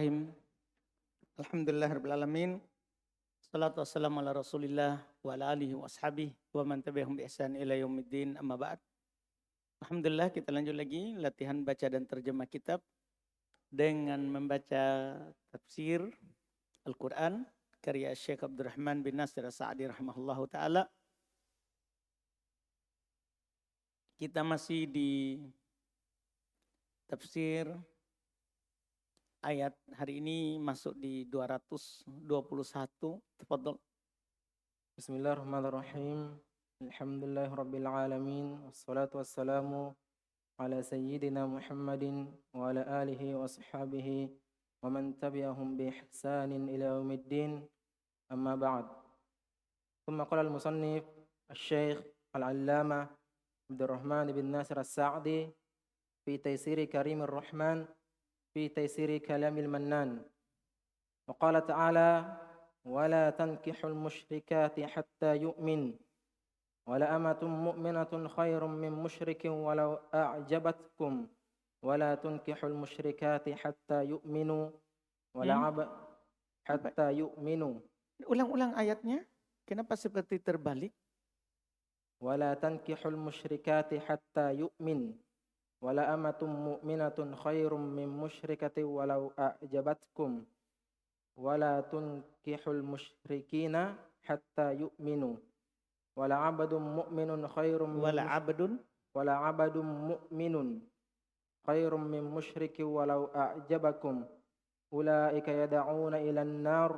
Bismillahirrahmanirrahim. Alhamdulillahirrahmanirrahim. Salatu wassalamu ala rasulillah wa ala alihi wa ashabihi wa man tabi'ahum bi ihsan ila yaumiddin amma ba'd. Alhamdulillah kita lanjut lagi latihan baca dan terjemah kitab dengan membaca tafsir Al-Quran karya Syekh Abdurrahman bin Nasir As-Sa'di rahimahullahu ta'ala. Kita masih di tafsir ayat hari ini masuk di 221. Tafadhol. Bismillahirrahmanirrahim. Alhamdulillahirabbil alamin. Wassalatu wassalamu ala sayyidina Muhammadin wa ala alihi wa ashabihi wa man tabi'ahum bi ihsanin ila yaumiddin. Amma ba'd. Thumma qala al-musannif Asy-Syaikh Al-Allamah Abdurrahman bin Nasir As-Sa'di fi Taysir Karimir Rahman في تيسير كلام المنان وقال تعالى ولا تنكحوا المشركات حتى يؤمن ولأمة مؤمنة خير من مشرك ولو أعجبتكم ولا تنكحوا المشركات حتى يؤمنوا حتى يؤمنوا. Ulang-ulang ayatnya. Kenapa seperti terbalik? ولا تنكحوا المشركات حتى يؤمن ولا أمة مؤمنة خير من مشركة ولو أعجبتكم ولا تنكحوا المشركين حتى يؤمنوا ولا عبد مؤمن خير من مشرك ولو أعجبكم أولئك يدعون إلى النار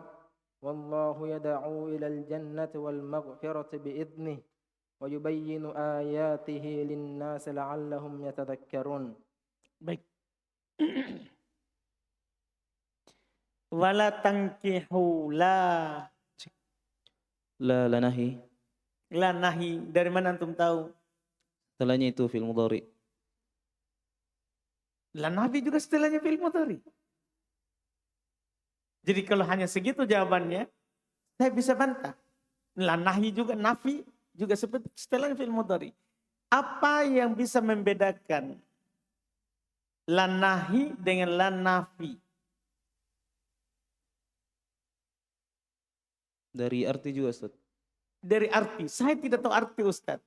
والله يدعو إلى الجنة والمغفرة بإذنه ويبين آياته للناس لعلهم يتذكرون. Baik. Wala tankihu la nahi. La nahi. Dari mana antum tahu? Setelahnya itu fi'il mudhari. La nahi juga setelahnya fi'il mudhari. Jadi kalau hanya segitu jawabannya, saya bisa bantah. La nahi juga nafi juga seperti setelahnya fi'il mudhari. Apa yang bisa membedakan la nahi dengan la nafi? Dari arti juga, Ustaz. Dari arti. Saya tidak tahu arti, Ustaz.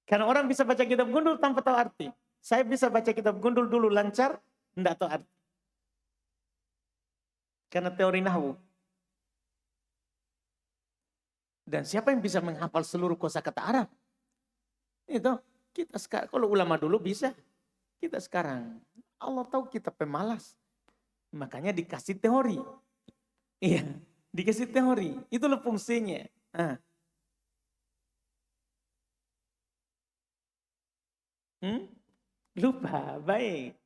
Karena orang bisa baca kitab gundul tanpa tahu arti. Saya bisa baca kitab gundul dulu lancar, tidak tahu arti. Karena teori nahwu. Dan siapa yang bisa menghafal seluruh kosakata Arab? Itu kita sekarang. Kalau ulama dulu bisa, kita sekarang. Allah tahu kita pemalas, makanya dikasih teori. Iya, dikasih teori. Itulah fungsinya. Lupa, baik.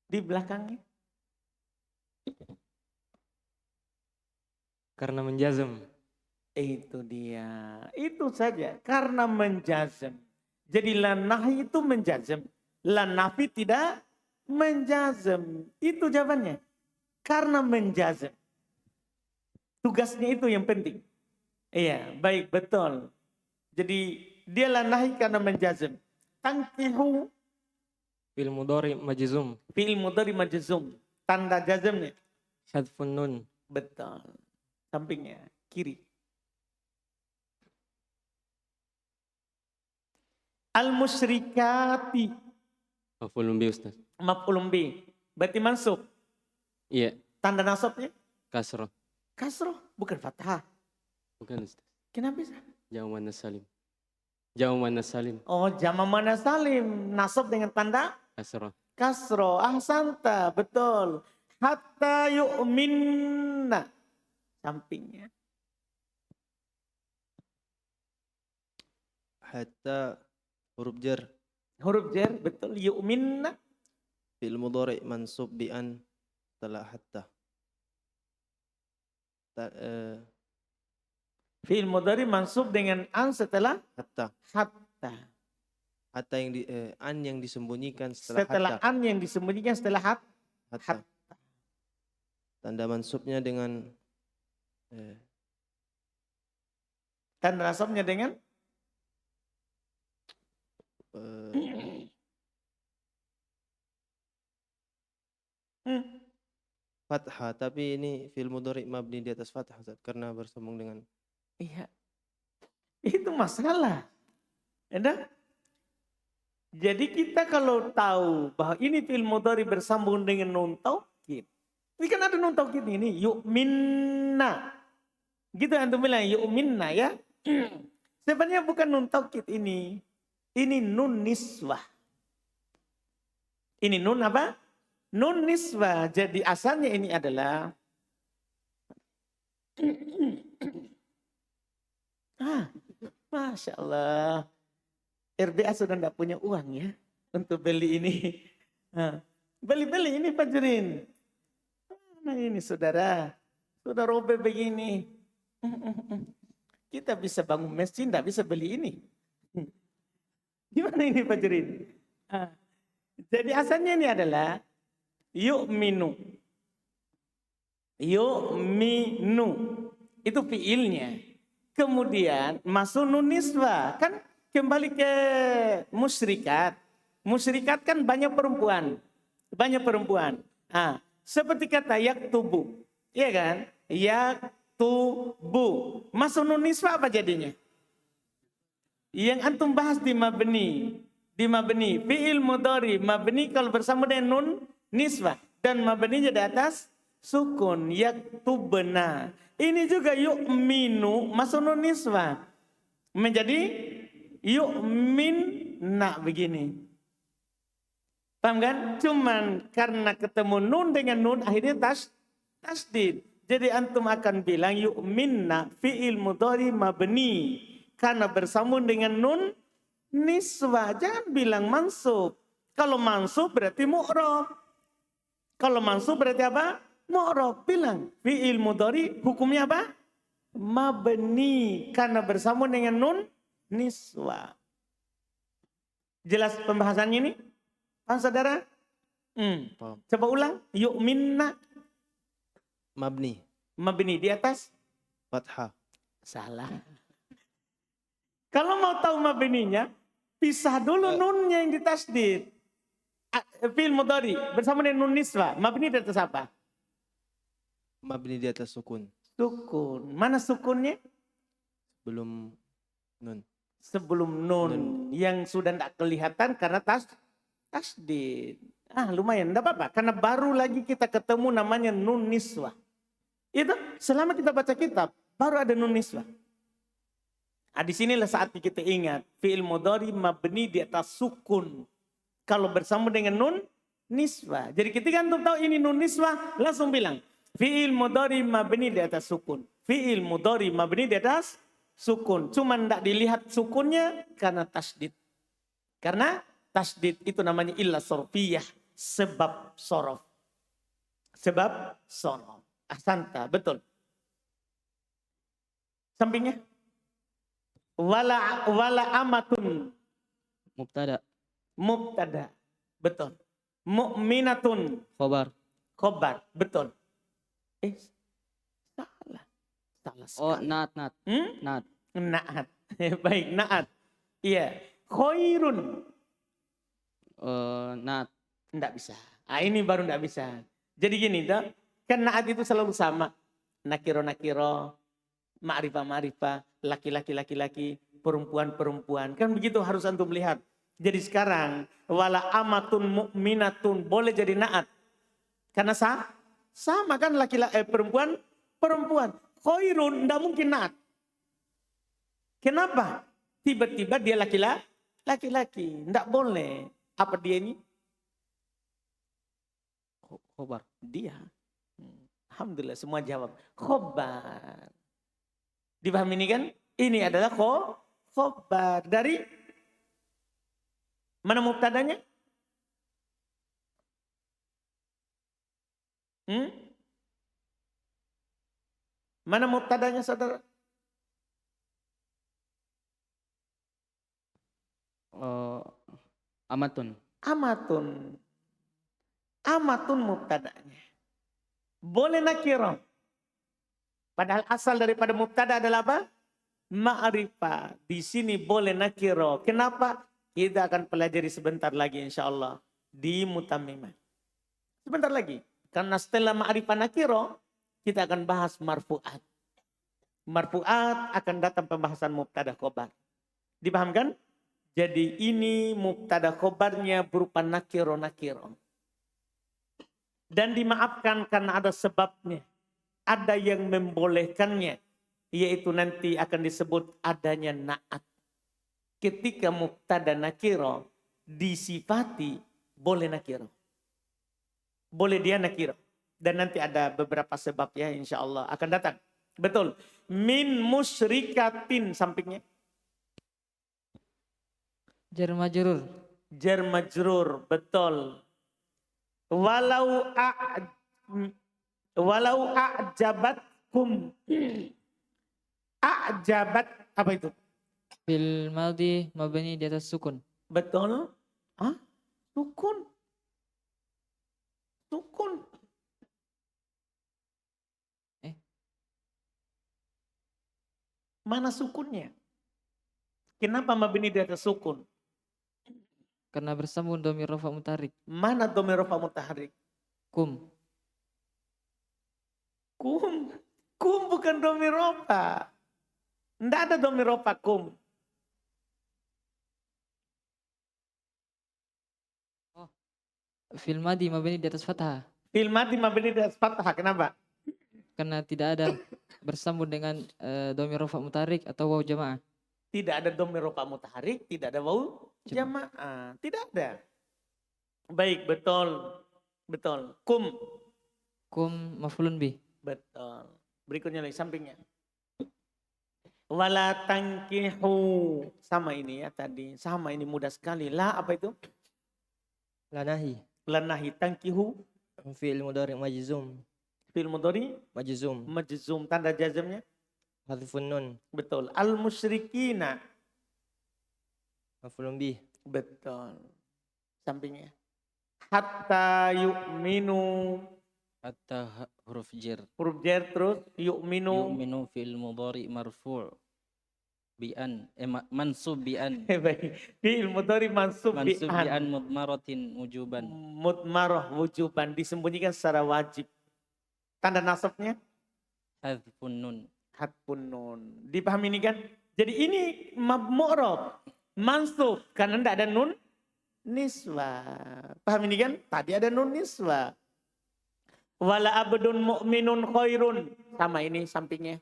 Di belakangnya. Karena menjazam. Itu dia. Itu saja. Karena menjazam. Jadi la nahi itu menjazam. La nafi tidak menjazam. Itu jawabannya. Karena menjazam. Tugasnya itu yang penting. Iya, baik, betul. Jadi dia la nahi karena menjazam. Tankihu. Fi'il mudhari majzum. Fi'il mudhari majzum. Tanda jazamnya. Hadfun nun. Betul. Sampingnya, kiri. Al-musyrikati. Maf'ulun bi, Ustaz. Maf'ulun bi. Berarti mansub. Iya. Tanda nasabnya? Kasroh. Kasroh, bukan fathah. Bukan, Ustaz. Kenapa bisa? Jamu muannas salim. Jamu muannas salim. Oh, jamak muannas salim. Nasab dengan tanda? Kasroh. Kasroh. Ahsanta, betul. Hatta yu'minna. Sampingnya. Hatta huruf jar. Huruf jar, betul. Yu'minna. Fi'il mudhari mansub bi an setelah hatta. Fi'il mudhari mansub dengan an setelah Hatta. hatta. Hatta yang an yang disembunyikan setelah Setelah hatta. an yang disembunyikan setelah Hatta. Tanda mansubnya dengan tanda nasabnya dengan Hmm. Fathah, tapi ini fi'il mudhari mabni di atas fathah Ustaz, karena bersambung dengan Iya. Itu masalah. Ada? Jadi kita kalau tahu bahwa ini fi'il mudhari bersambung dengan nun taukid. Ini kan ada nun taukid ini, yu'minna. Gitu antum bilang yu'minna ya. Sebenarnya bukan nun taukid ini. Ini nun niswah. Ini nun apa? Nun niswah. Jadi asalnya ini adalah Masya Allah. RBA sudah tidak punya uang ya untuk beli ini. Beli-beli ini Fajrin. Nah ini saudara. Sudah robek begini. Kita bisa bangun masjid, tidak bisa beli ini. Gimana ini Fajrin? Jadi asalnya ini adalah yu'minu. Yu'minu. Itu fiilnya. Kemudian masuk nun nisbah. Kan kembali ke musyrikat. Musyrikat kan banyak perempuan. Banyak perempuan. Seperti kata yaktubu. Iya kan? Yaktubu. Masuk nun nisbah apa jadinya? Yang antum bahas di mabni. Di mabni. Fi'il mudhari. Mabni kalau bersama dengan nun nisbah. Dan mabninya di atas sukun. Yaktubna. Ini juga yu'minu. Masuk nun nisbah. Menjadi yu'minna begini. Paham kan? Cuman karena ketemu nun dengan nun akhirnya tasdid. Jadi antum akan bilang yu'minna fi'il mudhari mabni. Karena bersambung dengan nun niswah. Jangan bilang mansub. Kalau mansub berarti mu'rab. Kalau mansub berarti apa? Mu'rab. Bilang fi'il mudhari hukumnya apa? Mabni. Karena bersambung dengan nun niswa. Jelas pembahasannya ini? Paham saudara? Paham. Coba ulang. Yu'minna. Mabni. Mabni di atas? Fathah. Salah. Kalau mau tahu mabninya, pisah dulu nunnya yang ditasdid. Fi'il mudhari bersama dengan nun niswa. Mabni di atas apa? Mabni di atas sukun. Sukun. Mana sukunnya? Belum nun. Sebelum nun. Yang sudah tidak kelihatan karena tasdid. Lumayan, tidak apa-apa. Karena baru lagi kita ketemu namanya nun niswah. Itu selama kita baca kitab, baru ada nun niswah. Di sinilah saatnya kita ingat. Fi'il mudhari mabni di atas sukun. Kalau bersama dengan nun niswah. Jadi ketika antum tahu ini nun niswah, langsung bilang. Fi'il mudhari mabni di atas sukun. Fi'il mudhari mabni di atas sukun. Cuma tidak dilihat sukunnya karena tasdid. Karena tasdid itu namanya illah sorfiyah. Sebab sorof. Sebab sorof. Ahsanta, betul. Sampingnya. Wala amatun. Mubtada. Mubtada. Betul. Mu'minatun. Khobar. Khobar. Betul. Salah. Salah Oh, sekali. naat. Naat. Baik, naat. Iya. Khairun. Naat. Enggak bisa. Ini baru enggak bisa. Jadi gini, toh, kan naat itu selalu sama. Nakiro-nakiro, ma'rifah-ma'rifah, laki-laki, perempuan-perempuan. Kan begitu harus antum lihat. Jadi sekarang, wala amatun mu'minatun, boleh jadi naat. Karena sama kan perempuan. Khairun, enggak mungkin naat. Kenapa? Tiba-tiba dia laki-laki. Enggak boleh. Apa dia ini? Khobar. Dia. Alhamdulillah semua jawab. Khobar. Dipahami ini kan? Ini adalah khobar. Dari mana mubtadanya? Mana mubtadanya saudara? Amatun. Amatun mubtadanya. Boleh nakirah. Padahal asal daripada mubtada adalah apa? Ma'rifah. Di sini boleh nakirah. Kenapa? Kita akan pelajari sebentar lagi insya Allah. Di mutammimah. Sebentar lagi. Karena setelah ma'rifah nakiro, kita akan bahas marfu'at. Marfu'at akan datang pembahasan mubtada khobar. Dipahamkan? Jadi ini mubtada khobarnya berupa nakiro-nakiro. Dan dimaafkan karena ada sebabnya. Ada yang membolehkannya. Yaitu nanti akan disebut adanya na'at. Ketika mubtada nakiro disifati, boleh nakiro. Boleh dia nakiro. Dan nanti ada beberapa sebab ya insya Allah akan datang. Betul. Min musyrikatin sampingnya. Jar majrur. Jar majrur. Betul. Walau a'jabatkum. A'jabat. Apa itu? Fil madhi mabni di atas sukun. Betul. Hah? Sukun. Sukun. Mana sukunnya? Kenapa mabni di atas sukun? Karena bersambung dhamir rafa mutarik. Mana dhamir rafa mutaharik? Kum. Kum. Kum bukan dhamir rafa. Tidak ada dhamir rafa kum. Fil madhi mabni di atas fathah. Fil madhi mabni di atas fathah. Kenapa? Karena tidak ada bersambung dengan dhamir rafa mutarik atau waw jamaah. Tidak ada dhamir rafa mutaharik, tidak ada waw jamaah. Tidak ada. Baik, betul. Betul. Kum. Kum maf'ulun bih. Betul. Berikutnya lagi sampingnya. Wala tankihu. Sama ini ya tadi. Sama ini mudah sekali. La apa itu? La nahi. La nahi tankihu. Fi'il mudhari' majzum. Fi'il mudhari Majzum. majzum. Tanda jazmnya. Hadfun nun. Betul. Al musyrikina. Maf'ulun bih. Betul. Sampingnya. Hatta yu'minu. Hatta huruf jar. Huruf jar terus. Yu'minu. Yu'minu fil mudhari marfu' bi'an. Mansub bi'an. Baik. Fi'il mudhari mansub Mansub bi'an bi'an. mudmaratin wujuban. Mudmarah wujuban. Disembunyikan secara wajib. Tanda nasabnya. Hadfun nun. Hatpun nun. Dipahami ini kan? Jadi ini mu'rab. Mansub. Karena tidak ada nun niswa. Paham ini kan? Tadi ada nun niswa. Wala abdun mu'minun khairun. Sama ini sampingnya.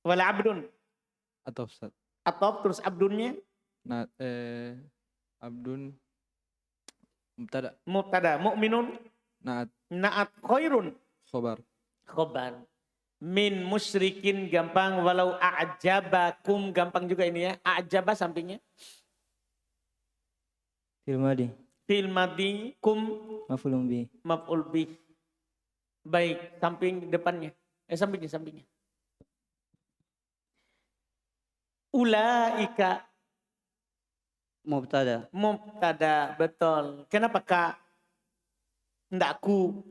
Wala abdun. Atau Ustaz. Atau terus abdunnya. Nah, abdun mubtada Mubtada. Mu'minun. naat Na'at khairun. khobar. Khobar. Min musyrikin gampang. Walau a'jabakum gampang juga ini ya. A'jaba sampingnya. Fi'il madhi. Fil madhi kum Maf'ulun bih. maf'ul bih. Baik, samping depannya. Sampingnya. Ulaika Mubtada. mubtada, betul. Kenapa Kak? Ndak ku.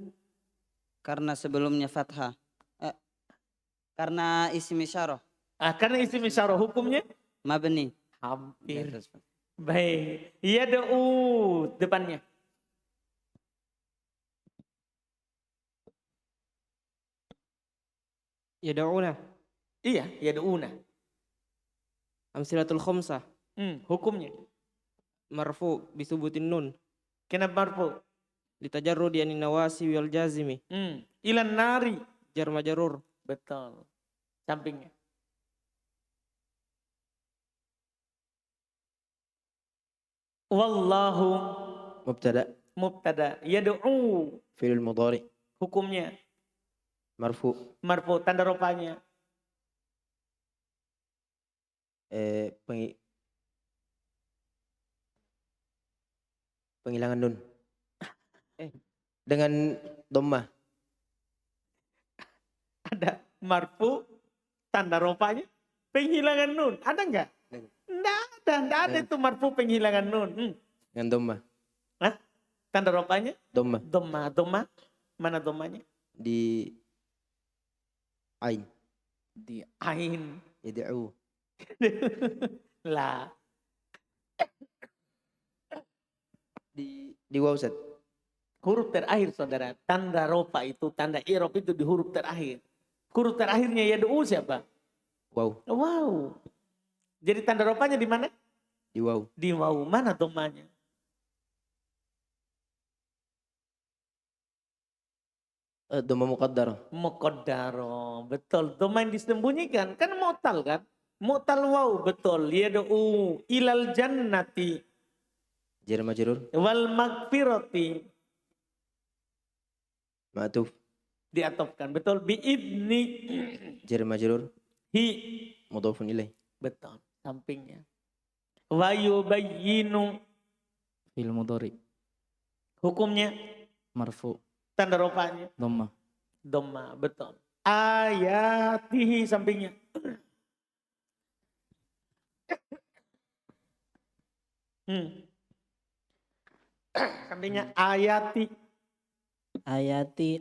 Karena sebelumnya fathah. Karena isim isyarah. Karena isim isyarah hukumnya Mabni. hampir. Baik. Yad'u depannya. Yada'una. Iya, yad'una. Amsilatul khomsah. Hukumnya. Marfu bisubutin nun. Kenapa marfu? Litajarrudi anin nawasi wal jazimi. Ilan nari. Jar majrur. Betul. Sampingnya. Wallahu Mubtada. mubtada. Yad'u. Fi'il mudhari'. Hukumnya. Marfu. Marfu. Tanda rupanya. Penghilangan nun. Dengan dhammah. Ada marfu. Tanda rupanya. Penghilangan nun. Ada enggak? Enggak ada itu marfu penghilangan nun. Dengan dhammah. Hah? Tanda rupanya? Dhammah. Dhamma. Mana dhammanya? Di ain. Di ain. Yad'u. Lah. Di waw Ustaz. Huruf terakhir saudara. Tanda rofa itu, tanda irob itu di huruf terakhir. Huruf terakhirnya yad'u siapa? Wow. Wow. Jadi tanda rofanya di mana? Di wow. Di waw. Mana domanya? Dhamma muqaddar. Muqaddaro. Betul. Doma yang disembunyikan. Kan mu'tal kan? Mu'tal waw. Betul. Yad'u ilal jannati. Jar majrur. Wal magfirati. Ma'tuf. Diatofkan. Betul. Bi'idni. Jar majrur. Hi. Mudhafun ilaih. Betul. Sampingnya. Wa yubayyinu. Fil mudhari Hukumnya. marfu Tanda rofanya. dhamma. Doma. Betul. Ayatihi sampingnya. Sampingnya ayati. Ayati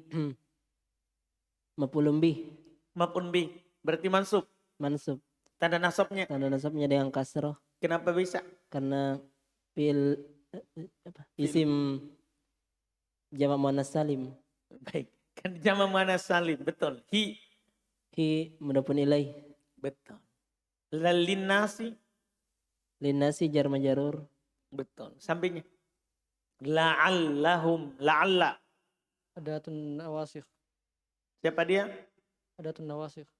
maf'ulun bih Maupun bi. Berarti mansub. mansub. Tanda nasabnya. Tanda nasabnya dengan kasroh Kenapa bisa? karena fil isim jamak muannas salim. Baik. Kan jama mana salim. Betul. Hi. Hi mudhafun ilaih. Betul. Lalinasi. Linnasi jar majrur. Betul. Sampingnya. La'allahum. La'alla. Adatun nawasikh. Siapa dia? Adatun nawasikh.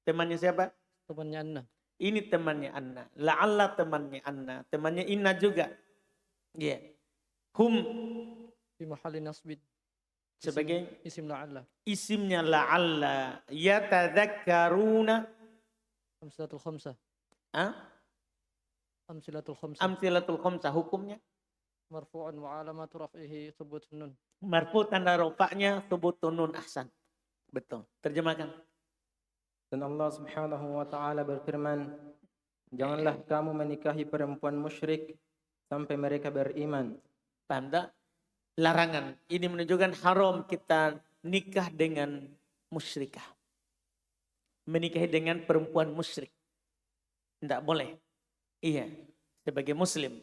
Temannya siapa? Temannya anna. Ini temannya Anna. La'alla temannya Anna. Temannya Inna juga. Iya. Hum Fi mahalli nasbid. sebagai Isim la'alla. isimnya la'alla. Yatadhakkaruna. Amsilatul khamsah. Ah? Amsilatul khamsah. Amsilatul khamsah. Hukumnya. Marfu'an wa alamatu raf'ihi thubutun nun. Marfu tanda rofaknya thubutun nun ahsan. Betul. Terjemahkan. Dan Allah Subhanahu wa taala berfirman, janganlah kamu menikahi perempuan musyrik sampai mereka beriman. Paham tak? Larangan. Ini menunjukkan haram kita nikah dengan musyrikah. Menikahi dengan perempuan musyrik. Tidak boleh. Iya. Sebagai muslim.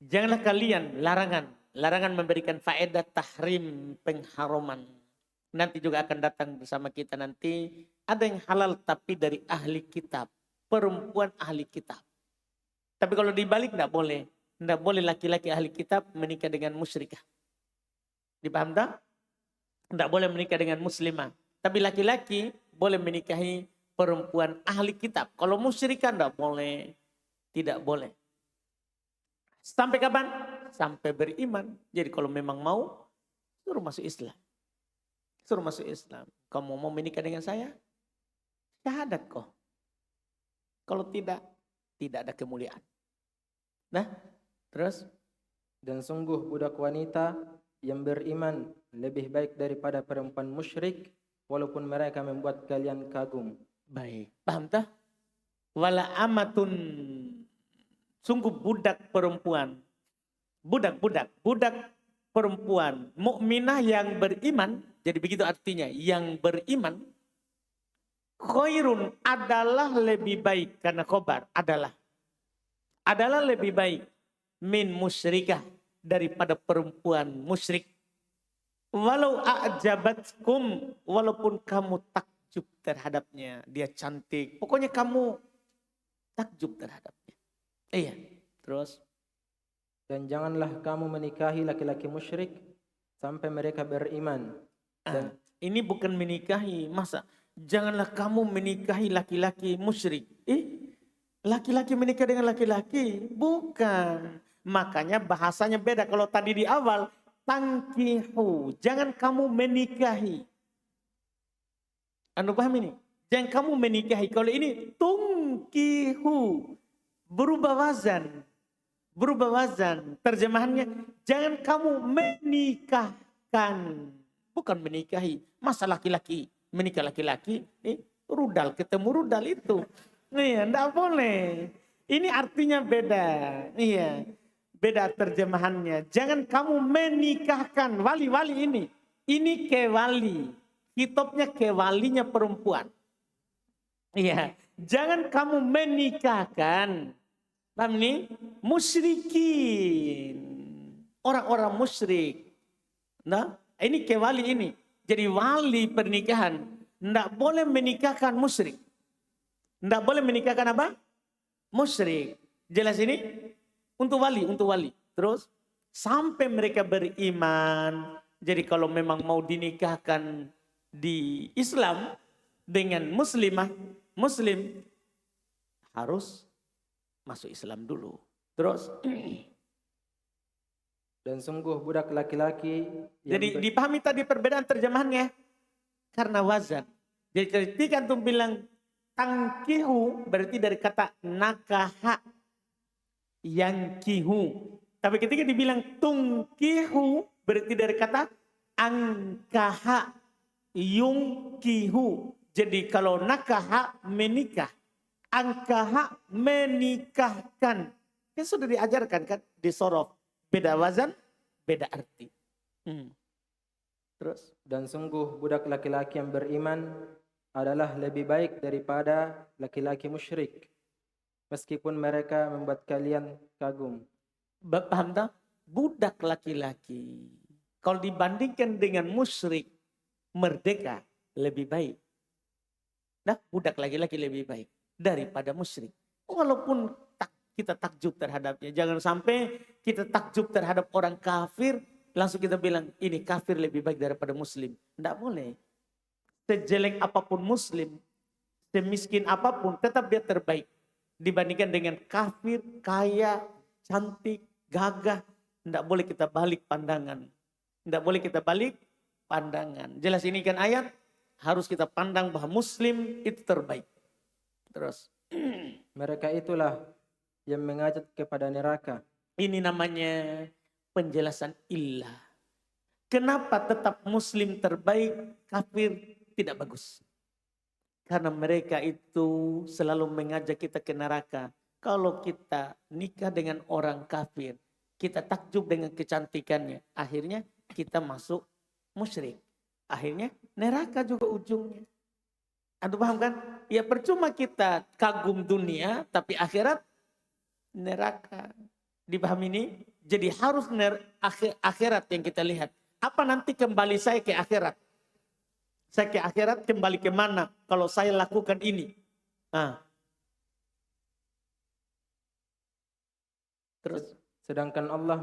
Janganlah kalian larangan. Larangan memberikan faedah tahrim pengharaman. Nanti juga akan datang bersama kita nanti. Ada yang halal tapi dari ahli kitab. Perempuan ahli kitab. Tapi kalau dibalik tidak boleh. Tidak boleh laki-laki ahli kitab menikah dengan musyrikah. Dipaham tak? Tidak boleh menikah dengan muslimah. Tapi laki-laki boleh menikahi perempuan ahli kitab. Kalau musyrikah tidak boleh. Tidak boleh. Sampai kapan? Sampai beriman. Jadi kalau memang mau, suruh masuk Islam. Suruh masuk Islam. Kamu mau menikah dengan saya? Syahadat kok. Kalau tidak, tidak ada kemuliaan. Nah, terus? Dan sungguh budak wanita yang beriman lebih baik daripada perempuan musyrik walaupun mereka membuat kalian kagum. Baik. Paham tak? Wala amatun. Sungguh budak perempuan. Budak perempuan. Mukminah yang beriman. Jadi begitu artinya. Yang beriman. Khairun adalah lebih baik. Karena khobar adalah. Adalah lebih baik. Min musyrikah. Daripada perempuan musyrik. Walau a'jabatkum. Walaupun kamu takjub terhadapnya. Dia cantik. Pokoknya kamu takjub terhadapnya. Iya. Terus. Dan janganlah kamu menikahi laki-laki musyrik sampai mereka beriman. Dan Ini bukan menikahi. Masa? Janganlah kamu menikahi laki-laki musyrik. Laki-laki menikah dengan laki-laki? Bukan. Makanya bahasanya beda. Kalau tadi di awal. Tangkihu. Jangan kamu menikahi. Anda paham ini? Jangan kamu menikahi. Kalau ini tungkihu. Berubah wazan. Berubah wazan. Terjemahannya. Jangan kamu menikahkan. Bukan menikahi. Masa laki-laki menikah laki-laki. Rudal ketemu rudal itu. Iya, enggak boleh. Ini artinya beda. Iya. Beda terjemahannya. Jangan kamu menikahkan. Wali-wali ini. Ini kewali. Kitabnya kewalinya perempuan. Iya. Jangan kamu menikahkan. Paham ini? Musyrikin. Orang-orang musyrik. Nah, ini kewali ini. Jadi wali pernikahan tidak boleh menikahkan musyrik. Tidak boleh menikahkan apa? Musyrik. Jelas ini? Untuk wali. Terus sampai mereka beriman. Jadi kalau memang mau dinikahkan di Islam dengan muslim harus masuk Islam dulu. Terus Dan sungguh budak laki-laki yang jadi dipahami tadi perbedaan terjemahannya karena wazan. Jadi ketika antum bilang tangkihu berarti dari kata nakaha yankihu. Tapi ketika dibilang tungkihu berarti dari kata angkaha yungkihu. Jadi kalau nakaha menikah, angkaha menikahkan. Kan sudah diajarkan kan di sorof. Beda wazan, beda arti. Terus Dan sungguh budak laki-laki yang beriman adalah lebih baik daripada laki-laki musyrik, meskipun mereka membuat kalian kagum. paham tak? Budak laki-laki kalau dibandingkan dengan musyrik merdeka lebih baik. Nah, budak laki-laki lebih baik daripada musyrik. Walaupun kita takjub terhadapnya. Jangan sampai kita takjub terhadap orang kafir, langsung kita bilang ini kafir lebih baik daripada muslim. Tidak boleh. Sejelek apapun muslim, semiskin apapun, tetap dia terbaik. Dibandingkan dengan kafir, kaya, cantik, gagah. Tidak boleh kita balik pandangan. Tidak boleh kita balik pandangan. Jelas ini kan ayat, harus kita pandang bahwa muslim itu terbaik. Terus. Mereka itulah yang mengajak kepada neraka. Ini namanya penjelasan illah. Kenapa tetap muslim terbaik, kafir tidak bagus? Karena mereka itu selalu mengajak kita ke neraka. Kalau kita nikah dengan orang kafir, kita takjub dengan kecantikannya, akhirnya kita masuk musyrik. Akhirnya neraka juga ujungnya. Anda paham kan? Ya percuma kita kagum dunia, tapi akhirat neraka. Dipahami ini? Jadi harus akhirat yang kita lihat. Apa nanti kembali saya ke akhirat? Saya ke akhirat kembali kemana kalau saya lakukan ini? Terus Sedangkan Allah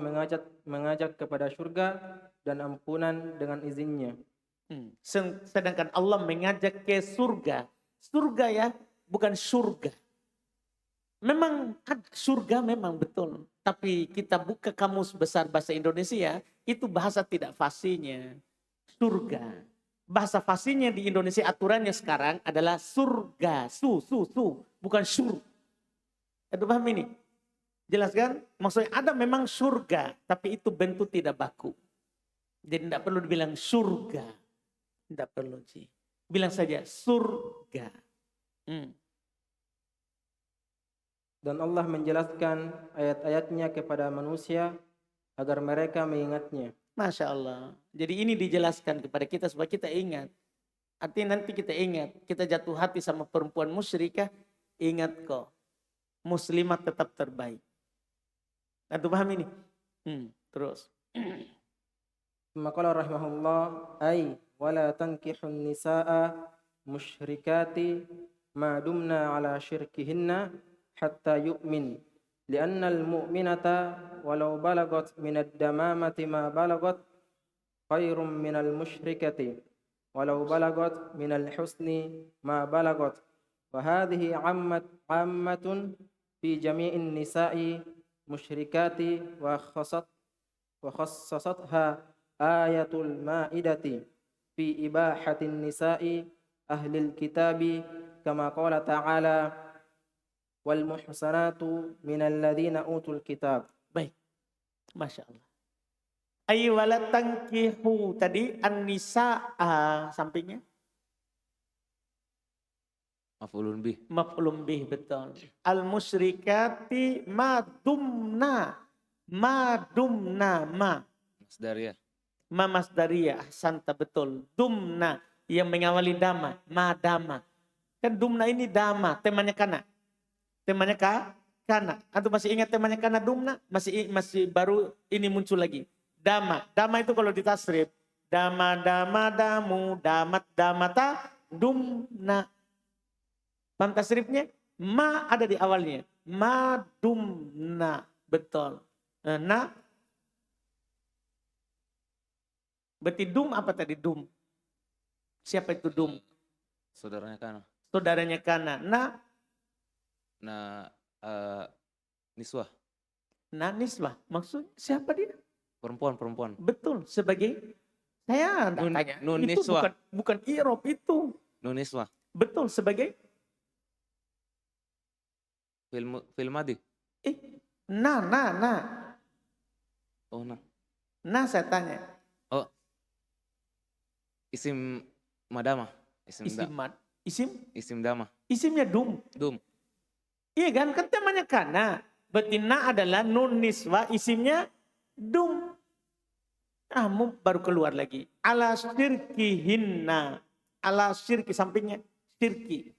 mengajak kepada surga dan ampunan dengan izinnya. sedangkan Allah mengajak ke surga. Surga ya, bukan surga. Memang surga memang betul. Tapi kita buka kamus besar bahasa Indonesia, itu bahasa tidak fasinya. Surga. Bahasa fasinya di Indonesia aturannya sekarang adalah surga. Su. Bukan sur. Itu paham ini? Jelas kan? Maksudnya ada memang surga. Tapi itu bentuk tidak baku. Jadi tidak perlu dibilang surga. Tidak perlu sih. Bilang saja surga. Dan Allah menjelaskan ayat-ayatnya kepada manusia agar mereka mengingatnya. Masya Allah. Jadi ini dijelaskan kepada kita supaya kita ingat. Artinya nanti kita ingat. Kita jatuh hati sama perempuan musyrikah. Ingat kok. Muslimat tetap terbaik. Antum paham ini? Terus. Maqala rahimahullah ay wala tankihun nisaa musyrikati ma dumna ala syirkihinna hatta yu'min lianna al-mu'minata walau balagat min ad-damamati ma balagat khairum min al-musyrikati walau balagat min al-husni ma balagat wa hadhihi ammatun fi jami'in nisa'i musyrikati wa khassasatha ayatul ma'idati fi ibahatin nisa'i ahlil kitabi kama qala ta'ala wal muhsanatu minal ladzina utul kitab. Baik. Masya Allah. Aywala tankihu tadi an-nisa'a sampingnya. Maf'ulun bih. Maf'ulun bih betul. Al-musyrikati madumna. Masdariyah. Masdariyah. Santa betul. Dumna. Yang mengawali dama. Madama. Kan dumna ini dama. Temanya kana. Temanya kana. Antum masih ingat temanya kana dumna? Masih baru ini muncul lagi. Dama. Dama itu kalau ditasrif. Dama dama damu, damat damata, dumna. Paham tasrifnya? Ma ada di awalnya. Ma dumna. Betul. Na. Berarti dum apa tadi? Dum. Siapa itu dum? Saudaranya Kana. Saudaranya Kana. Nah, Niswah. Na nisbah. Maksud siapa dia? Perempuan. Betul. Sebagai saya enggak tanya. Nun Itu niswah. bukan i'rab itu. Niswah. Betul sebagai Fil madi. na. Oh, nah. Nah saya tanya. Oh. Isim madama. Isim dama. Isimnya dum. Dum. Iya kan temanya kana. Berarti na adalah nun niswa isimnya dum. Baru keluar lagi. Ala syirkihinna. Ala syirki sampingnya syirki.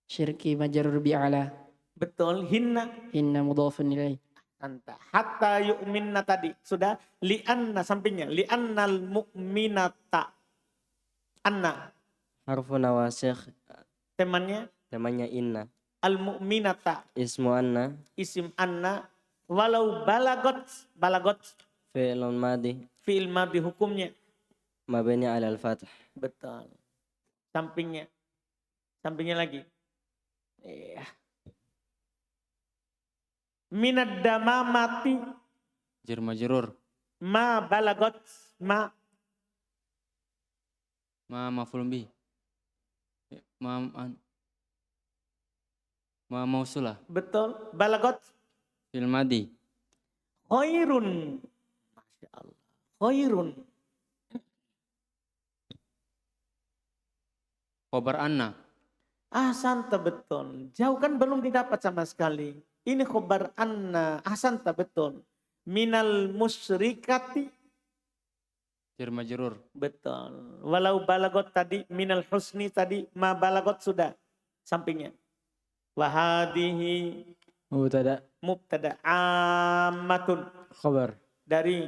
Syirki majrur bi ala. Betul hinna. Inna mudhafun ilaih. Anta hatta yu'minna tadi sudah li'anna sampingnya li'annal mu'minata anna Harfu nawasikh. temannya Namanya inna. al mu'minata Ismu anna. isim anna walau balagot Fi'lun madi. fi'il madhi hukumnya Mabni ala al-fath. betul sampingnya lagi minad damamati Jar majrur. ma balagot ma Maf'ulun bih. Ma mausulah. betul balagot Fil madi. khairun Masya Allah khairun Khobar anna. Ahsanta betul. Jauh kan belum didapat sama sekali. Ini khobar anna. Ahsanta betul. Minal musyrikati. Jar majrur. Betul. Walau balagot tadi. Minal husni tadi. Ma balagot sudah. Sampingnya. Wahadihi. Mubtada. Ammatun. Khabar. Dari.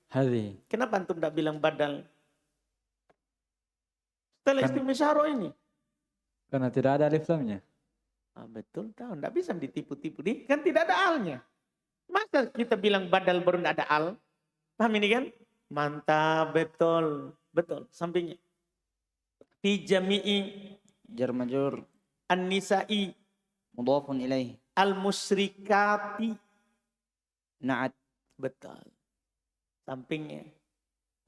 Hadhi. Kenapa antum tidak bilang badal? Setelah istimewa syaro ini. Karena tidak ada alif lamnya. Betul tahu, tidak bisa ditipu-tipu. Kan tidak ada alnya. Masa kita bilang badal baru tidak ada al? Paham ini kan? Mantap, betul. Betul, sampingnya. Fi jami'i Jar majrur. an-nisa'i Mudhafun ilaih. al-musyrikati. Na'at. Betul. Sampingnya.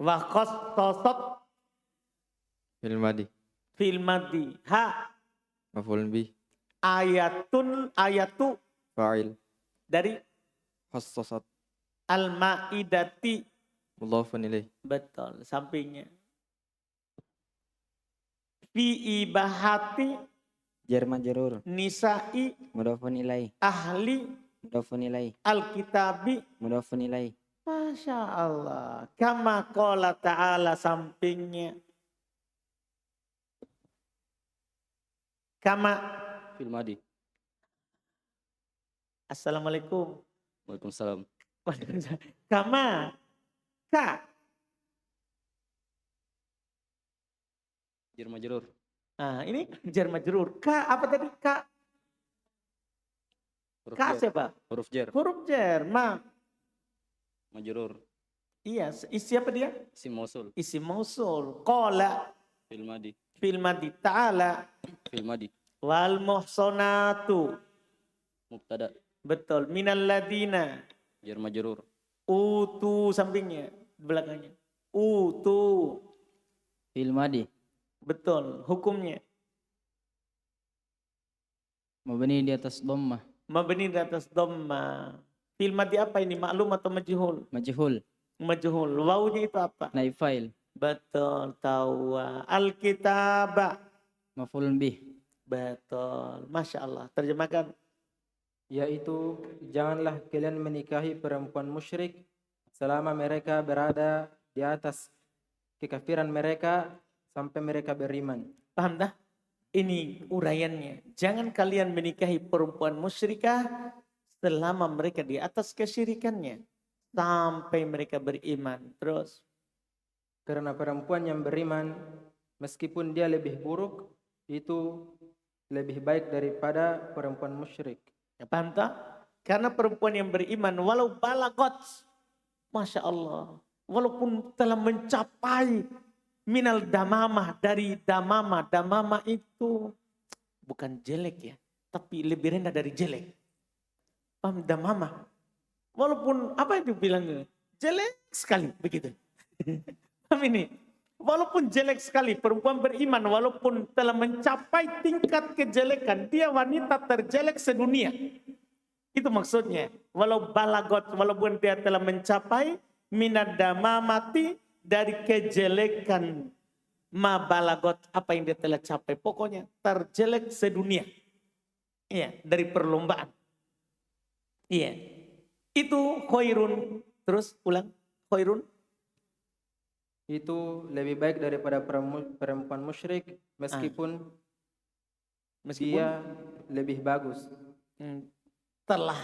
Wa khassasat Fil madi. fil madhi. Ha Maf'ulun bih. ayatu Fa'il. dari Khassasat. al-ma'idati. Mudhafun ilaih. Betul, sampingnya. Fi ibahati Jar majrur. nisa'i Mudhafun ilaih. ahli Mudhafun ilaih. alkitabi. Mudhafun ilaih. Masya Allah. Kama qala ta'ala sampingnya. Kama. Fil madi. Assalamualaikum. Waalaikumsalam. Kama. Ka. Jar majrur. Ini jar majrur. Ka apa tadi? Ka. Huruf Ka jar. siapa? Huruf jar. Huruf jar. Ma. Majrur. Iya. Siapa dia? Isim mausul. Isim mausul. Qala. Fil madi. Fil madi ta'ala. Fil madi. Wal muhsanatu. Mubtada. Betul. Minal ladina. Jar majrur. Utu sampingnya. Belakangnya. Utu. Fil madi. Betul. Hukumnya. Mabni di atas dhammah. Mabni di atas dhamma. Fil madi apa ini? Maklum atau majhul? Majhul. Majhul. Wawunya itu apa? Naib fa'il. Betul. Tawa. Alkitaba. Maf'ulun bih. Betul. Masya Allah. Terjemahkan. Yaitu janganlah kalian menikahi perempuan musyrik selama mereka berada di atas kekafiran mereka sampai mereka beriman. Paham dah? Ini uraiannya. Jangan kalian menikahi perempuan musyrikah selama mereka di atas kesyirikannya. Sampai mereka beriman. Terus. Karena perempuan yang beriman, meskipun dia lebih buruk, itu lebih baik daripada perempuan musyrik. Ya, paham tak? Karena perempuan yang beriman walau balagot, Masya Allah, walaupun telah mencapai minal damamah, dari damamah. Damamah itu bukan jelek ya, tapi lebih rendah dari jelek. Paham damamah? Walaupun apa itu bilangnya? Jelek sekali begitu. Paham ini? Walaupun jelek sekali perempuan beriman, walaupun telah mencapai tingkat kejelekan, dia wanita terjelek sedunia. Itu maksudnya. Walau balagot, walaupun dia telah mencapai minad damamati, dari kejelekan ma balagot, apa yang dia telah capai. Pokoknya terjelek sedunia. Iya, dari perlombaan. Iya. Itu khairun. Terus ulang. Khairun. Itu lebih baik daripada perempuan musyrik, meskipun dia lebih bagus. Telah,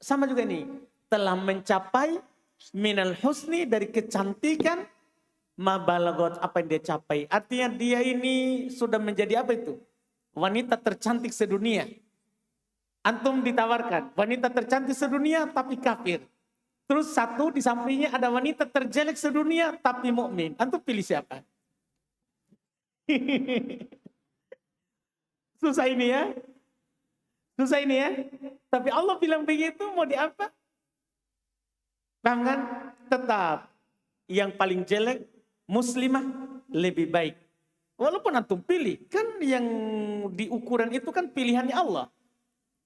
sama juga ini. Telah mencapai minal husni, dari kecantikan, ma balagot, apa yang dia capai. Artinya dia ini sudah menjadi apa itu? Wanita tercantik sedunia. Antum ditawarkan, wanita tercantik sedunia tapi kafir. Terus satu di sampingnya ada wanita terjelek sedunia tapi mukmin. Antum pilih siapa? Susah ini ya. Susah ini ya. Tapi Allah bilang begitu, mau di apa? Paham kan? Tetap yang paling jelek muslimah lebih baik. Walaupun antum pilih, kan yang di ukuran itu kan pilihannya Allah.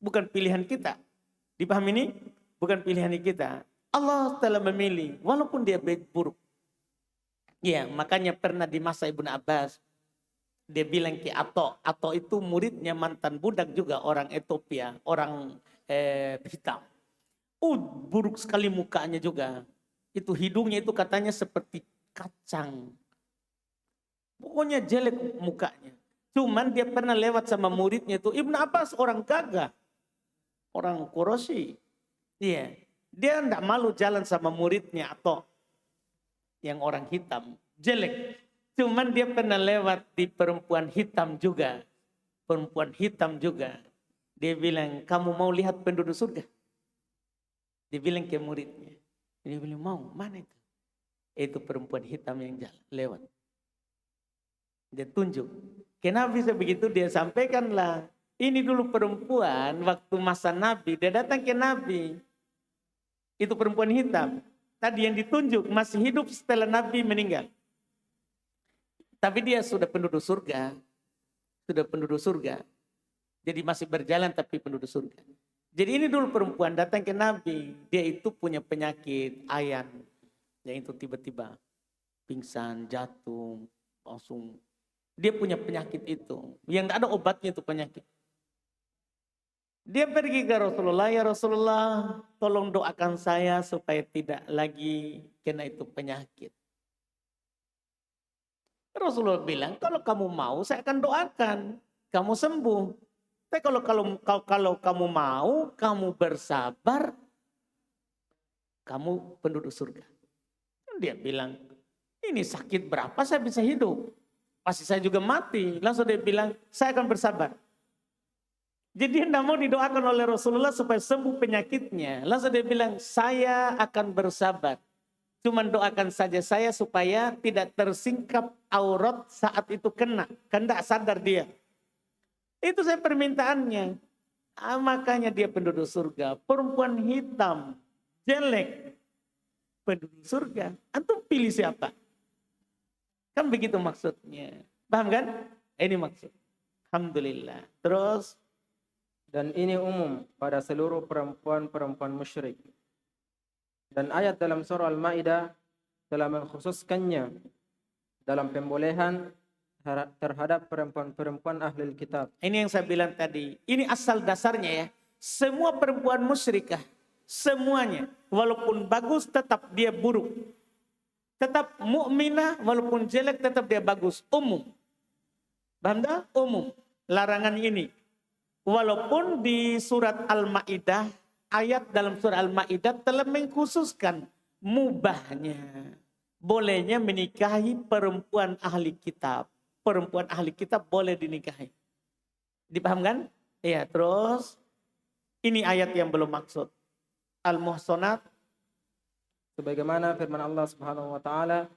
Bukan pilihan kita. Dipahami ini? Bukan pilihan kita. Allah telah memilih, walaupun dia buruk. Ya, makanya pernah di masa Ibnu Abbas, dia bilang ke Ato. Ato itu muridnya mantan budak juga, orang Ethiopia, orang hitam. Buruk sekali mukanya juga. Itu hidungnya itu katanya seperti kacang. Pokoknya jelek mukanya. Cuman dia pernah lewat sama muridnya itu. Ibnu Abbas orang gagah. Orang Quraisy. Iya. Dia tidak malu jalan sama muridnya atau yang orang hitam. Jelek. Cuman dia pernah lewat di perempuan hitam juga. Perempuan hitam juga. Dia bilang, kamu mau lihat penduduk surga? Dia bilang ke muridnya. Dia bilang, mau. Mana itu? Itu perempuan hitam yang jalan, lewat. Dia tunjuk. Kenapa bisa begitu? Dia sampaikanlah. Ini dulu perempuan waktu masa Nabi. Dia datang ke Nabi. Itu perempuan hitam. Tadi yang ditunjuk masih hidup setelah Nabi meninggal. Tapi dia sudah penduduk surga. Sudah penduduk surga. Jadi masih berjalan tapi penduduk surga. Jadi ini dulu perempuan datang ke Nabi. Dia itu punya penyakit ayan. Yang itu tiba-tiba pingsan, jatuh, langsung. Dia punya penyakit itu. Yang tidak ada obatnya itu penyakit. Dia pergi ke Rasulullah, ya Rasulullah tolong doakan saya supaya tidak lagi kena itu penyakit. Rasulullah bilang, kalau kamu mau saya akan doakan, kamu sembuh. Tapi kalau kamu mau, kamu bersabar, kamu penduduk surga. Dia bilang, ini sakit berapa saya bisa hidup? Pasti saya juga mati. Langsung dia bilang, saya akan bersabar. Jadi dia tidak mau didoakan oleh Rasulullah supaya sembuh penyakitnya. Langsung dia bilang, saya akan bersabar. Cuman doakan saja saya supaya tidak tersingkap aurat saat itu kena. Kan tidak sadar dia. Itu saya permintaannya. Makanya dia penduduk surga. Perempuan hitam, jelek, penduduk surga. Antum pilih siapa? Kan begitu maksudnya. Paham kan? Ini maksud. Alhamdulillah. Terus. Dan ini umum pada seluruh perempuan-perempuan musyrik. Dan ayat dalam surah Al-Ma'idah telah mengkhususkannya dalam pembolehan terhadap perempuan-perempuan ahli kitab. Ini yang saya bilang tadi. Ini asal dasarnya ya. Semua perempuan musyrikah. Semuanya. Walaupun bagus tetap dia buruk. Tetap mukminah walaupun jelek tetap dia bagus. Umum. Paham tak? Umum. Larangan ini. Walaupun di surat Al-Ma'idah, ayat dalam surat Al-Ma'idah telah mengkhususkan mubahnya. bolehnya menikahi perempuan ahli kitab. Perempuan ahli kitab boleh dinikahi. Dipahamkan? Iya, terus ini ayat yang belum maksud. Al-Muhsanat, sebagaimana firman Allah Subhanahu wa taala,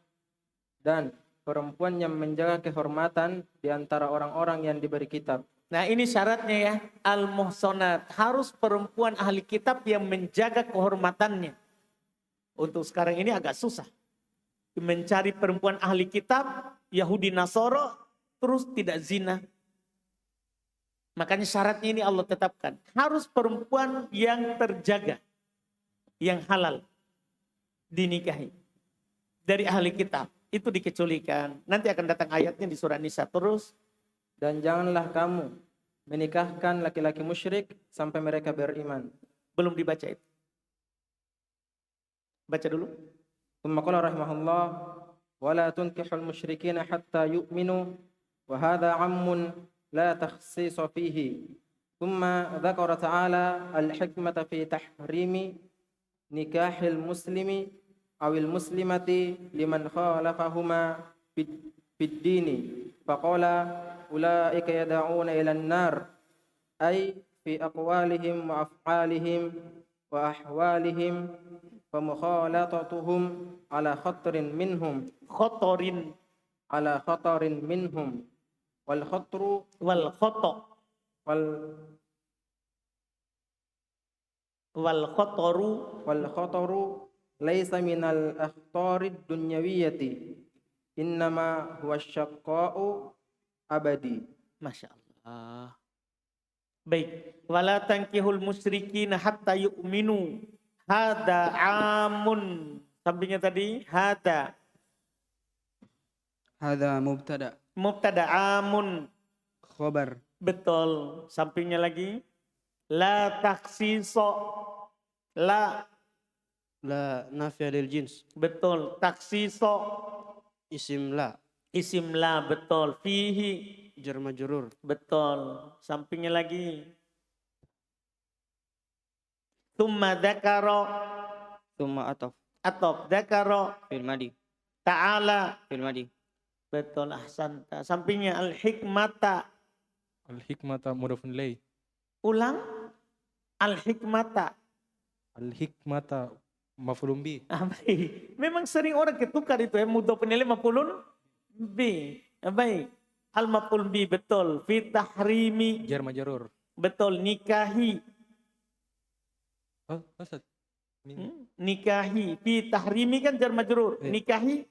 dan perempuan yang menjaga kehormatan di antara orang-orang yang diberi kitab. nah ini syaratnya ya. Al-Muhsanat, harus perempuan ahli kitab yang menjaga kehormatannya. Untuk sekarang ini agak susah. Mencari perempuan ahli kitab, Yahudi Nasoro, terus tidak zina. Makanya syaratnya ini Allah tetapkan. Harus perempuan yang terjaga, yang halal, dinikahi. Dari ahli kitab, itu dikecualikan. Nanti akan datang ayatnya di surah Nisa terus. Dan janganlah kamu menikahkan laki-laki musyrik sampai mereka beriman. Belum dibaca itu. Baca dulu. ثم قال رحمه الله ولا تنكحوا المشركين حتى يؤمنوا وهذا عم لا تخصيص فيه ثم ذكر تعالى الحكمة في تحريم نكاح المسلم أو المسلمة لمن خالفهما في الدين فقال أولئك يدعون إلى النار أي في أقوالهم وأفعالهم وأحوالهم فمخالطتهم على خطر منهم والخطر والخطر ليس من الأخطار الدنيوية إنما هو الشقاء أبدي. Masya Allah. Baik. Wala tankihul musyrikin hatta yu'minu. Hada amun. Sampingnya tadi hada. Hadza mubtada. Mubtada amun. Khabar. Betul. Sampingnya lagi. La taksiso. La. La nafya lil jins. Betul. Taksiso. Isim la. Isim la. Betul. Fihi. Jar majrur. Betul. Sampingnya lagi. Thumma dzakara. Tsumma ataf. Atop. Dzakara. Fil madi. Ta'ala. Fil madi. Betul. Ahsanta. Sampingnya al-hikmata. Al-hikmata mudhafun ilaih. Ulang. Al-hikmata. Al-hikmata maf'ulun bih. Baik. Memang sering orang ketukar itu ya. Mudhafun ilaih maf'ulun bi. Baik. Al-maf'ul bi betul. Fi tahrimi. Jar majrur. Betul. Nikahi. Oh, Ustaz. Nikahi. Fi tahrimi kan jar majrur. Nikahi.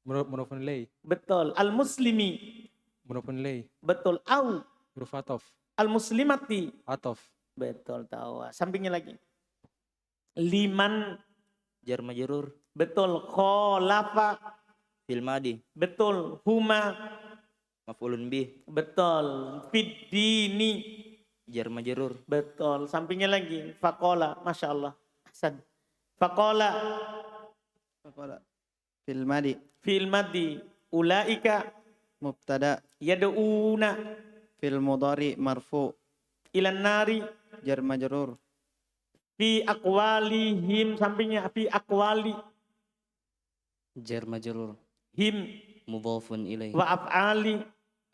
Mudhafun ilaih. Betul. Al-muslimi. Mudhafun ilaih. Betul. Au. Huruf ataf. Al-muslimati. Ataf. Betul. Tahu. Sampingnya lagi. Liman. Jar majrur. Betul. Kholafa. Fil madi. Betul. Huma. Maf'ulun bih. Betul. Fiddini. Jar majrur. Betul. Sampingnya lagi. Faqala. Masya Allah. Hasan. Faqala. Fil madi. Fil madi. Ulaika. Mubtada. Yad'una. Fil mudhari marfu. Ilan nari. Jar majrur. Fi aqwalihim. Sampingnya. Fi aqwali. Jar majrur. Him. Mudhafun ilaih. Wa af'ali.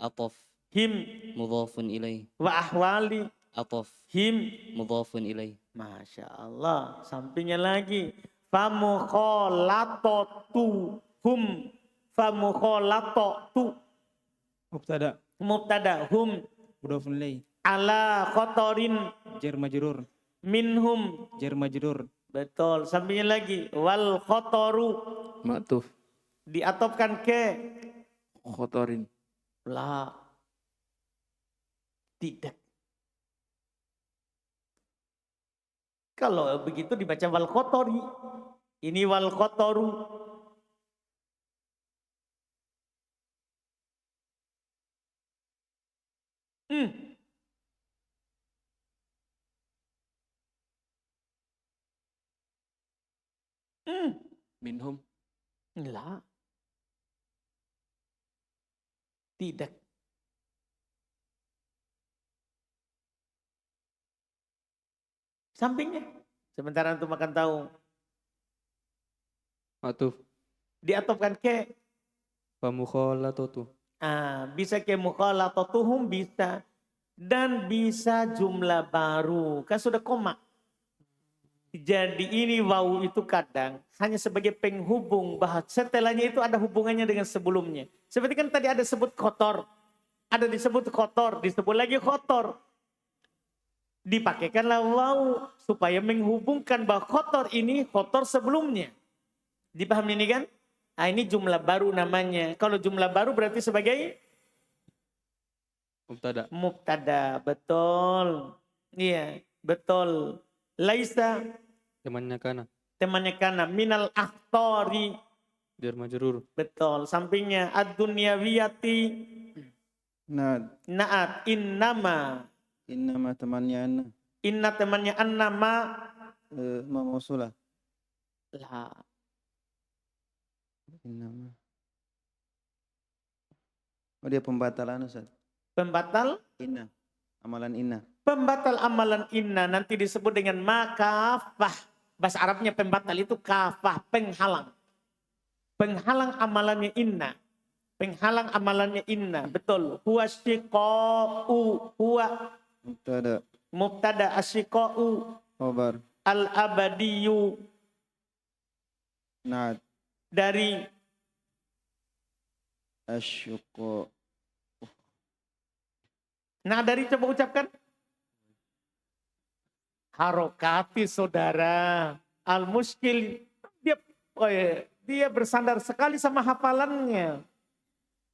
Ataf. Him. Mudhafun ilaih. Wa ahwali. Ataf. Him. Mudhafun ilaih. Masya Allah. Sampingnya lagi. Famukholatotu hum. Famukholatotu. Mubtada. Mubtada hum. Mudhafun ilaih. Ala khotorin Jar majrur. minhum. Jar majrur. Betul. Sampingnya lagi. Wal khotoru. Ma'tuf. Diatopkan ke. Khotorin. La. Tidak. Kalau begitu dibaca wal khotori. Ini wal khotoru. Minhum. La. Tidak. Sampingnya. Sementara untuk makan tahu. Ma'tuf. diatofkan ke Famukhalatatu. bisa ke mukhalatatuhum bisa, dan bisa jumlah baru kan sudah koma. Jadi ini wawu itu kadang hanya sebagai penghubung, bahas setelahnya itu ada hubungannya dengan sebelumnya. Seperti kan tadi ada sebut kotor, ada disebut kotor, disebut lagi kotor. Dipakaikanlah wawu supaya menghubungkan bahwa kotor ini kotor sebelumnya. Dipahami ini kan? Nah, ini jumlah baru namanya. Kalau jumlah baru berarti sebagai Mubtada. mubtada, betul. Iya, betul. Laisa Temannya kana. temannya kana minal akhtori, Jar majrur. betul. Sampingnya ad-dunyawiyati Nad. naat innama, Innama temannya anna. inna temannya annama Ma mausulah. lah. Innama. Oh dia pembatalan Ustaz. Pembatal Inna. Amalan inna. Pembatal amalan inna nanti disebut dengan makafah. Bahasa Arabnya pembatal itu kafah, penghalang. Penghalang amalannya inna. Penghalang amalannya inna. Betul. Huwa syiqa'u. Huwa Mubtada. mubtada asyiqa'u. Khobar. Al-abadiyu. Nad. Dari Asyuqa. nah dari coba ucapkan. Harokati saudara. Al-muskil. Dia bersandar sekali sama hafalannya.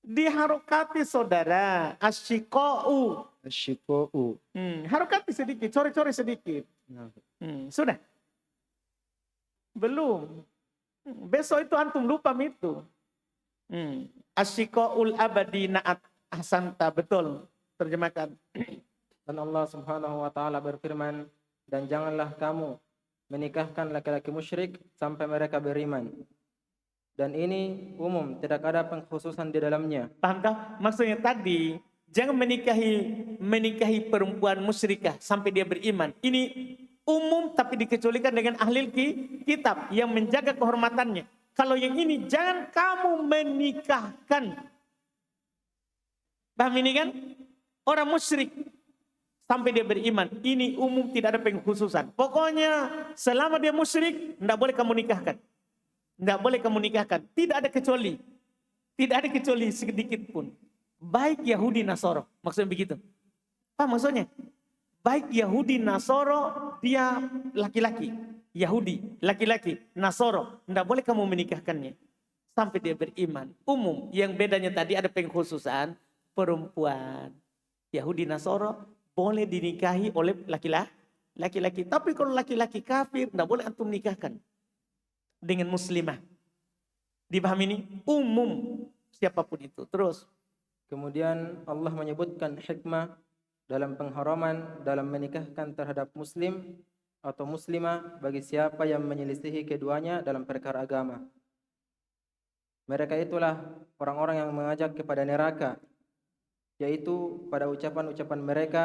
Diharokati saudara. Asyiqa'u. Asyuqa'u. Harokati sedikit. Core-core sedikit. Sudah. Belum. Besok itu antum lupa itu. Asyiqa'ul abadi na'at. Ahsanta. Betul. Terjemahkan. Dan Allah Subhanahu wa taala berfirman, dan janganlah kamu menikahkan laki-laki musyrik sampai mereka beriman. Dan ini umum, tidak ada pengkhususan di dalamnya. Paham tak? Maksudnya tadi, jangan menikahi perempuan musyrikah sampai dia beriman. Ini umum tapi dikecualikan dengan ahli kitab yang menjaga kehormatannya. Kalau yang ini, jangan kamu menikahkan. Paham ini kan? Orang musyrik sampai dia beriman. Ini umum, tidak ada pengkhususan. Pokoknya selama dia musyrik, tidak boleh kamu nikahkan. Tidak boleh kamu nikahkan. Tidak ada kecuali. Tidak ada kecuali sedikit pun. Baik Yahudi Nasoro. Maksudnya begitu. Apa maksudnya? Baik Yahudi Nasoro, dia laki-laki. Yahudi, laki-laki. Nasoro. Tidak boleh kamu menikahkannya. Sampai dia beriman. Umum. Yang bedanya tadi ada pengkhususan perempuan. Yahudi Nasoro boleh dinikahi oleh laki-laki. Tapi kalau laki-laki kafir, tidak boleh antum nikahkan dengan muslimah. Dipahami ini? Umum siapapun itu. Terus. Kemudian Allah menyebutkan hikmah dalam pengharaman dalam menikahkan terhadap muslim atau muslimah bagi siapa yang menyelisihi keduanya dalam perkara agama. Mereka itulah orang-orang yang mengajak kepada neraka, yaitu pada ucapan-ucapan mereka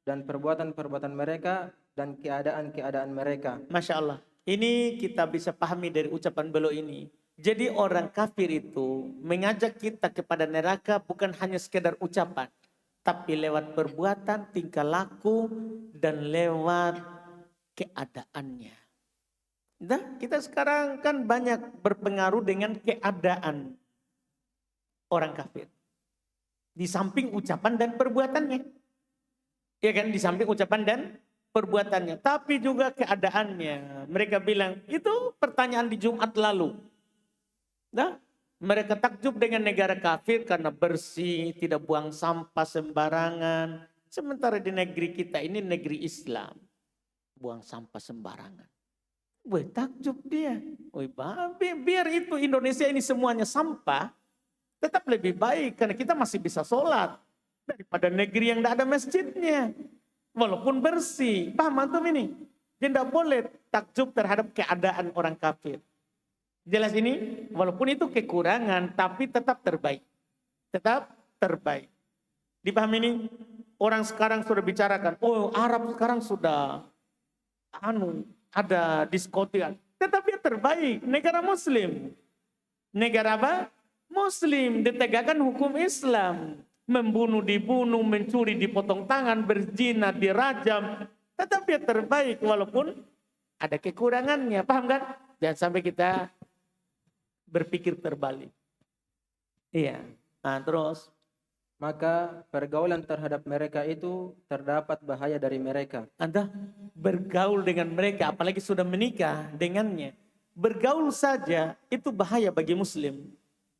dan perbuatan-perbuatan mereka dan keadaan-keadaan mereka. Masya Allah. Ini kita bisa pahami dari ucapan beliau ini. Jadi orang kafir itu mengajak kita kepada neraka bukan hanya sekedar ucapan. Tapi lewat perbuatan, tingkah laku, dan lewat keadaannya. Nah, kita sekarang kan banyak berpengaruh dengan keadaan orang kafir. Di samping ucapan dan perbuatannya. Ya kan, di samping ucapan dan perbuatannya. Tapi juga keadaannya. Mereka bilang, itu pertanyaan di Jumat lalu. Nah, mereka takjub dengan negara kafir karena bersih, tidak buang sampah sembarangan. Sementara di negeri kita ini negeri Islam. Buang sampah sembarangan. Wih, takjub dia. Wih, biar itu Indonesia ini semuanya sampah. Tetap lebih baik karena kita masih bisa sholat daripada negeri yang tidak ada masjidnya. Walaupun bersih. Paham antum ini? Jadi tidak boleh takjub terhadap keadaan orang kafir. Jelas ini? Walaupun itu kekurangan tapi tetap terbaik. Tetap terbaik. Dipahami ini? Orang sekarang sudah bicarakan, oh Arab sekarang sudah ada diskotik. Tetapi yang terbaik negara muslim. negara apa? Muslim, ditegakkan hukum Islam. Membunuh dibunuh, mencuri dipotong tangan, berzina dirajam. Tetap dia terbaik walaupun ada kekurangannya. Paham kan? Jangan sampai kita berpikir terbalik. Iya. Nah, terus Maka pergaulan terhadap mereka itu terdapat bahaya dari mereka. Anda bergaul dengan mereka, apalagi sudah menikah dengannya. Bergaul saja itu bahaya bagi muslim.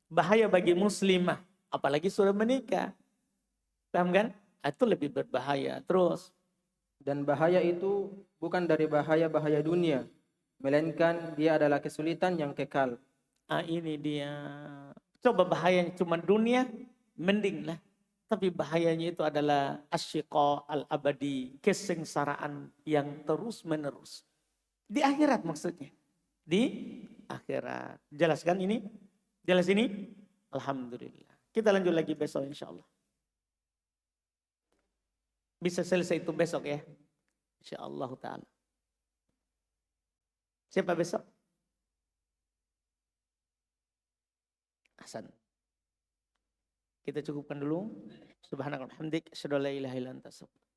Bahaya bagi muslimah, apalagi sudah menikah. Paham kan? Itu lebih berbahaya. Terus, Dan bahaya itu bukan dari bahaya-bahaya dunia, melainkan dia adalah kesulitan yang kekal. ini dia. Coba bahayanya cuma dunia, mending lah. Tapi bahayanya itu adalah asyiqa al-abadi, kesengsaraan yang terus menerus. Di akhirat maksudnya. Di akhirat. Jelaskan ini? Jelas ini? Alhamdulillah. Kita lanjut lagi besok insya Allah. Bisa selesai itu besok ya. Insya Allah ta'ala. Siapa besok? Hasan. Kita cukupkan dulu. Subhanallah, hamdik, asyhadu an la ilaha illa anta, astaghfiruka.